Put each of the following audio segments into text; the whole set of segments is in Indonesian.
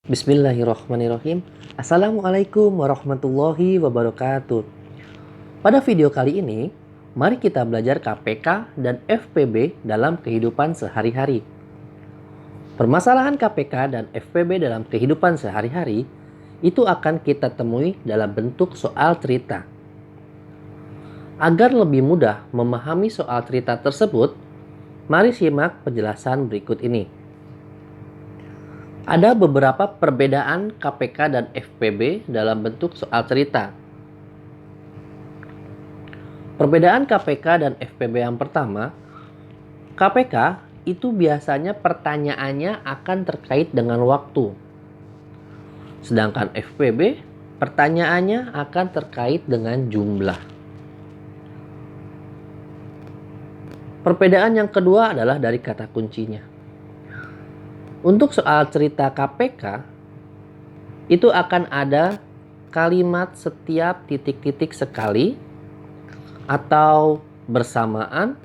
Bismillahirrahmanirrahim. Assalamualaikum warahmatullahi wabarakatuh. Pada video kali ini, mari kita belajar KPK dan FPB dalam kehidupan sehari-hari. Permasalahan KPK dan FPB dalam kehidupan sehari-hari itu akan kita temui dalam bentuk soal cerita. Agar lebih mudah memahami soal cerita tersebut, mari simak penjelasan berikut ini. Ada beberapa perbedaan KPK dan FPB dalam bentuk soal cerita. Perbedaan KPK dan FPB yang pertama, KPK itu biasanya pertanyaannya akan terkait dengan waktu. Sedangkan FPB, pertanyaannya akan terkait dengan jumlah. Perbedaan yang kedua adalah dari kata kuncinya. Untuk soal cerita KPK, itu akan ada kalimat setiap titik-titik sekali, atau bersamaan,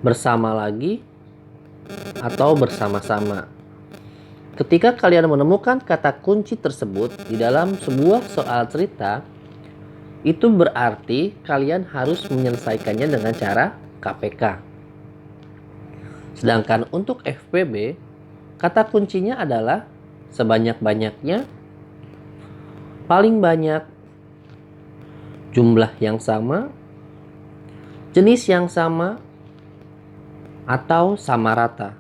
bersama lagi, atau bersama-sama. Ketika kalian menemukan kata kunci tersebut di dalam sebuah soal cerita, itu berarti kalian harus menyelesaikannya dengan cara KPK. Sedangkan untuk FPB, kata kuncinya adalah sebanyak-banyaknya, paling banyak, jumlah yang sama, jenis yang sama, atau sama rata.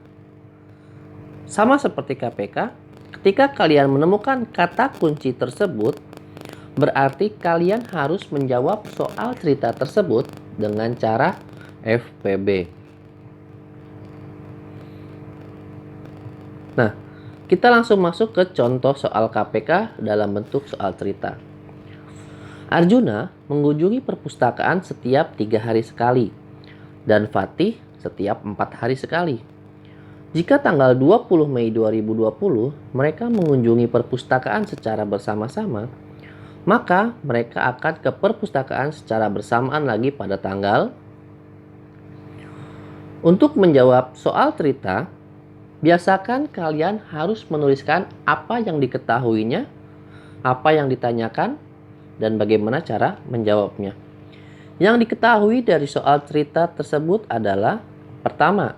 Sama seperti KPK, ketika kalian menemukan kata kunci tersebut, berarti kalian harus menjawab soal cerita tersebut dengan cara FPB. Nah, kita langsung masuk ke contoh soal KPK dalam bentuk soal cerita. Arjuna mengunjungi perpustakaan setiap 3 hari sekali, dan Fatih setiap 4 hari sekali. Jika tanggal 20 Mei 2020 mereka mengunjungi perpustakaan secara bersama-sama, maka mereka akan ke perpustakaan secara bersamaan lagi pada tanggal. Untuk menjawab soal cerita, biasakan kalian harus menuliskan apa yang diketahuinya, apa yang ditanyakan, dan bagaimana cara menjawabnya. Yang diketahui dari soal cerita tersebut adalah: pertama,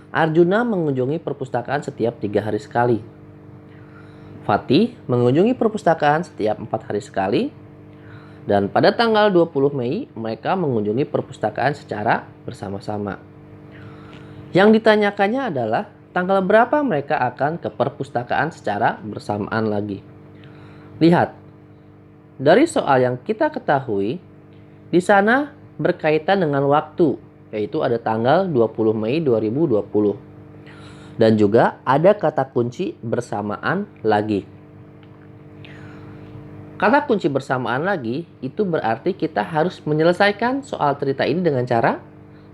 Arjuna mengunjungi perpustakaan setiap 3 hari sekali. Fatih mengunjungi perpustakaan setiap 4 hari sekali. Dan pada tanggal 20 Mei mereka mengunjungi perpustakaan secara bersama-sama. Yang ditanyakannya adalah tanggal berapa mereka akan ke perpustakaan secara bersamaan lagi. Lihat, dari soal yang kita ketahui, di sana berkaitan dengan waktu, yaitu ada tanggal 20 Mei 2020. Dan juga ada kata kunci bersamaan lagi. Kata kunci bersamaan lagi, itu berarti kita harus menyelesaikan soal cerita ini dengan cara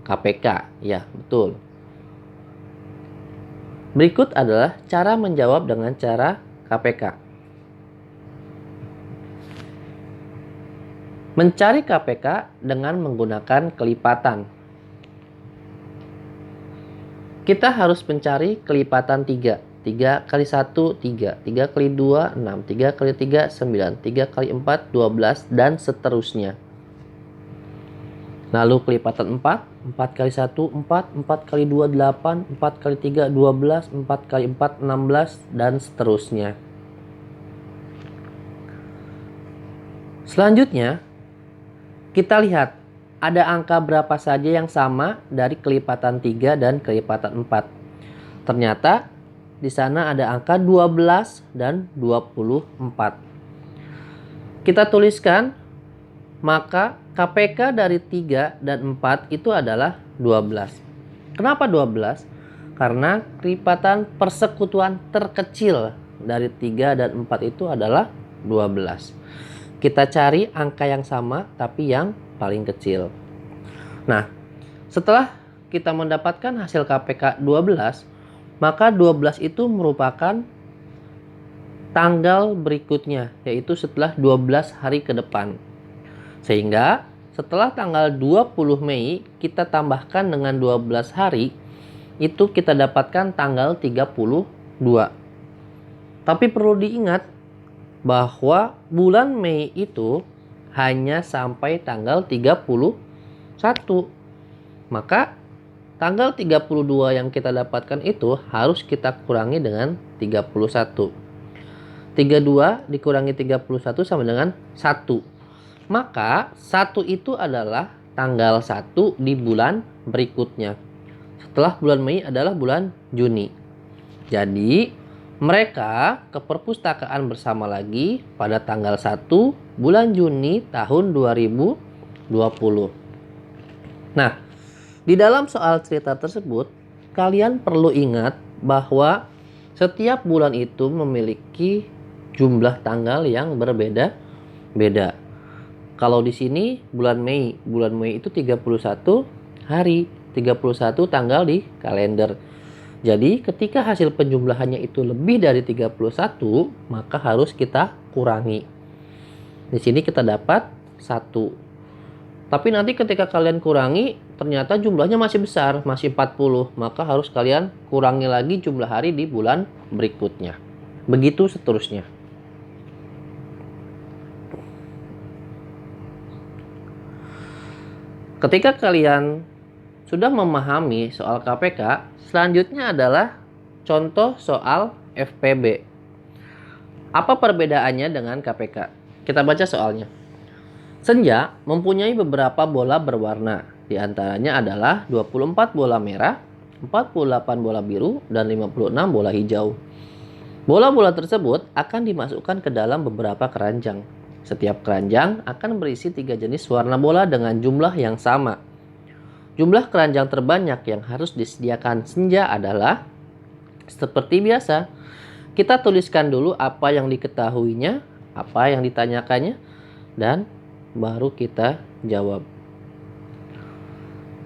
KPK. Ya, betul. Berikut adalah cara menjawab dengan cara KPK. Mencari KPK dengan menggunakan kelipatan. Kita harus mencari kelipatan 3. 3 kali 1, 3. 3 kali 2, 6. 3 kali 3, 9. 3 kali 4, 12. Dan seterusnya. Lalu kelipatan 4. 4 kali 1, 4. 4 kali 2, 8. 4 kali 3, 12. 4 kali 4, 16. Dan seterusnya. Selanjutnya, kita lihat ada angka berapa saja yang sama dari kelipatan 3 dan kelipatan 4. Ternyata di sana ada angka 12 dan 24. Kita tuliskan, maka KPK dari 3 dan 4 itu adalah 12. Kenapa 12? Karena kelipatan persekutuan terkecil dari 3 dan 4 itu adalah 12. Kita cari angka yang sama tapi yang paling kecil. Nah, setelah kita mendapatkan hasil KPK 12, maka 12 itu merupakan tanggal berikutnya, yaitu setelah 12 hari ke depan. Sehingga setelah tanggal 20 Mei kita tambahkan dengan 12 hari, itu kita dapatkan tanggal 32. Tapi perlu diingat bahwa bulan Mei itu hanya sampai tanggal 31. Maka tanggal 32 yang kita dapatkan itu harus kita kurangi dengan 31. 32 dikurangi 31 sama dengan 1. Maka 1 itu adalah tanggal 1 di bulan berikutnya. Setelah bulan Mei adalah bulan Juni. Jadi mereka ke perpustakaan bersama lagi pada tanggal 1 bulan Juni tahun 2020. Nah, di dalam soal cerita tersebut, kalian perlu ingat bahwa setiap bulan itu memiliki jumlah tanggal yang berbeda-beda. Kalau di sini bulan Mei itu 31 hari, 31 tanggal di kalender. Jadi ketika hasil penjumlahannya itu lebih dari 31, maka harus kita kurangi. Di sini kita dapat 1. Tapi nanti ketika kalian kurangi, ternyata jumlahnya masih besar, masih 40. Maka harus kalian kurangi lagi jumlah hari di bulan berikutnya. Begitu seterusnya. Ketika kalian sudah memahami soal KPK, selanjutnya adalah contoh soal FPB. Apa perbedaannya dengan KPK? Kita baca soalnya. Senja mempunyai beberapa bola berwarna. Di antaranya adalah 24 bola merah, 48 bola biru, dan 56 bola hijau. Bola-bola tersebut akan dimasukkan ke dalam beberapa keranjang. Setiap keranjang akan berisi 3 jenis warna bola dengan jumlah yang sama. Jumlah keranjang terbanyak yang harus disediakan Senja adalah, seperti biasa, kita tuliskan dulu apa yang diketahuinya, apa yang ditanyakannya, dan baru kita jawab.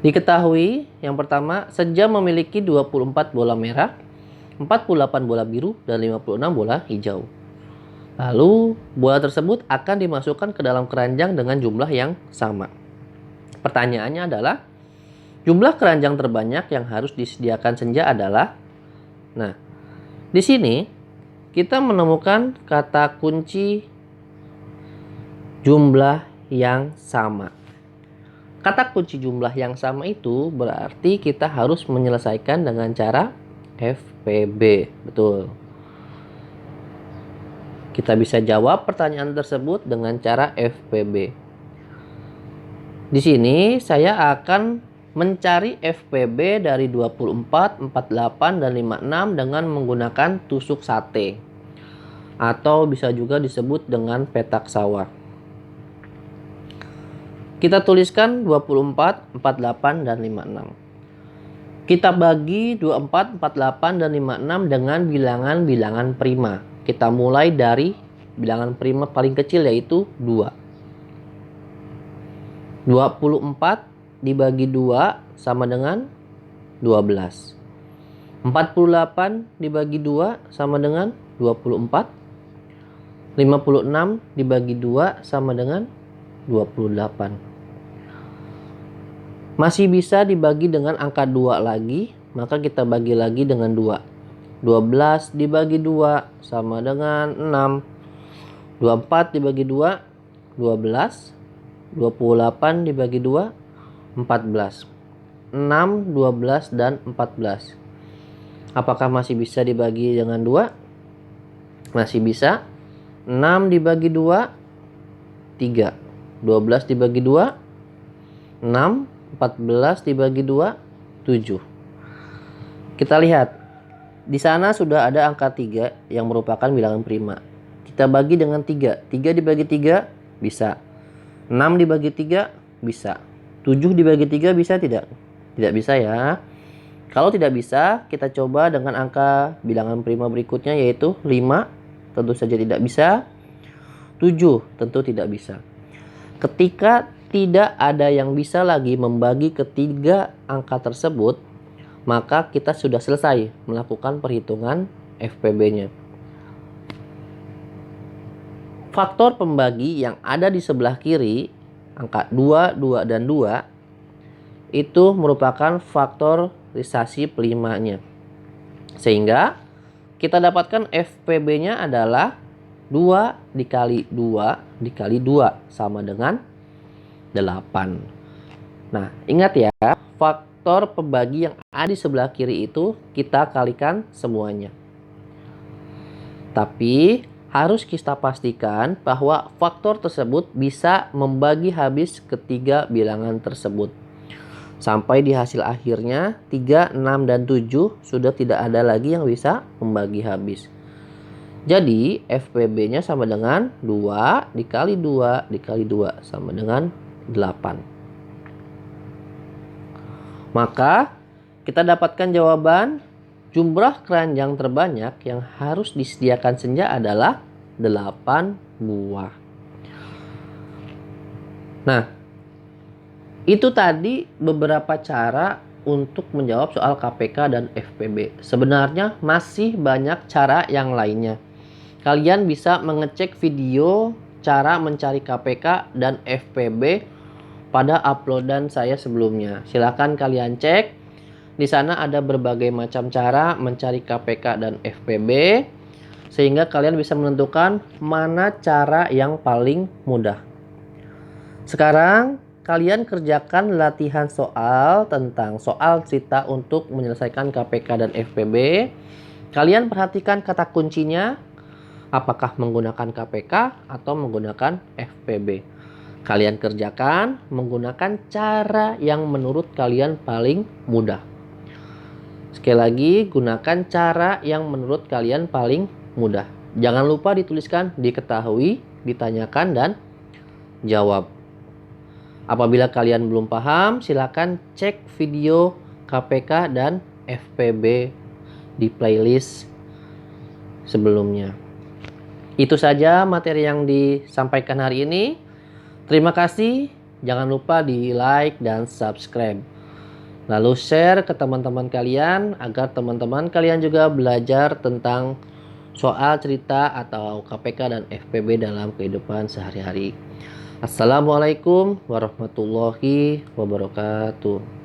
Diketahui yang pertama, Senja memiliki 24 bola merah, 48 bola biru, dan 56 bola hijau. Lalu, bola tersebut akan dimasukkan ke dalam keranjang dengan jumlah yang sama. Pertanyaannya adalah, jumlah keranjang terbanyak yang harus disediakan Senja adalah. Nah, di sini kita menemukan kata kunci jumlah yang sama. Kata kunci jumlah yang sama itu berarti kita harus menyelesaikan dengan cara FPB. Betul. Kita bisa jawab pertanyaan tersebut dengan cara FPB. Di sini saya akan mencari FPB dari 24, 48, dan 56 dengan menggunakan tusuk sate. Atau bisa juga disebut dengan petak sawah. Kita tuliskan 24, 48, dan 56. Kita bagi 24, 48, dan 56 dengan bilangan-bilangan prima. Kita mulai dari bilangan prima paling kecil yaitu 2. 24 dibagi 2 sama dengan 12. 48 dibagi 2 sama dengan 24. 56 dibagi 2 sama dengan 28. Masih bisa dibagi dengan angka 2 lagi, maka kita bagi lagi dengan 2. 12 dibagi 2 sama dengan 6. 24 dibagi 2, 12. 28 dibagi 2, 14. 6, 12, dan 14. Apakah masih bisa dibagi dengan 2? Masih bisa. 6 dibagi 2, 3. 12 dibagi 2, 6. 14 dibagi 2, 7. Kita lihat. Di sana sudah ada angka 3 yang merupakan bilangan prima. Kita bagi dengan 3. 3 dibagi 3 bisa. 6 dibagi 3 bisa. 7 dibagi 3 bisa tidak? Tidak bisa ya. Kalau tidak bisa, kita coba dengan angka bilangan prima berikutnya yaitu 5. Tentu saja tidak bisa. 7 tentu tidak bisa. Ketika tidak ada yang bisa lagi membagi ketiga angka tersebut, maka kita sudah selesai melakukan perhitungan FPB-nya. Faktor pembagi yang ada di sebelah kiri, angka 2, 2, dan 2, itu merupakan faktorisasi pelimanya. Sehingga kita dapatkan FPB-nya adalah 2 dikali 2 dikali 2 sama dengan 8. Nah, ingat ya, faktor pembagi yang ada di sebelah kiri itu kita kalikan semuanya. Tapi harus kita pastikan bahwa faktor tersebut bisa membagi habis ketiga bilangan tersebut. Sampai di hasil akhirnya 3, 6, dan 7 sudah tidak ada lagi yang bisa membagi habis. Jadi FPB-nya sama dengan 2 dikali 2 dikali 2 sama dengan 8. Maka kita dapatkan jawaban jumlah keranjang terbanyak yang harus disediakan senja adalah 8 buah. Nah, itu tadi beberapa cara untuk menjawab soal KPK dan FPB. Sebenarnya masih banyak cara yang lainnya. Kalian bisa mengecek video cara mencari KPK dan FPB pada uploadan saya sebelumnya. Silahkan kalian cek. Di sana ada berbagai macam cara mencari KPK dan FPB. Sehingga kalian bisa menentukan mana cara yang paling mudah. Sekarang kalian kerjakan latihan soal tentang soal cerita untuk menyelesaikan KPK dan FPB. Kalian perhatikan kata kuncinya, apakah menggunakan KPK atau menggunakan FPB. Kalian kerjakan menggunakan cara yang menurut kalian paling mudah. Sekali lagi, gunakan cara yang menurut kalian paling mudah. Jangan lupa dituliskan diketahui, ditanyakan, dan jawab. Apabila kalian belum paham, silakan cek video KPK dan FPB di playlist sebelumnya. Itu saja materi yang disampaikan hari ini. Terima kasih. Jangan lupa di like dan subscribe. Lalu share ke teman-teman kalian agar teman-teman kalian juga belajar tentang soal cerita atau KPK dan FPB dalam kehidupan sehari-hari. Assalamualaikum warahmatullahi wabarakatuh.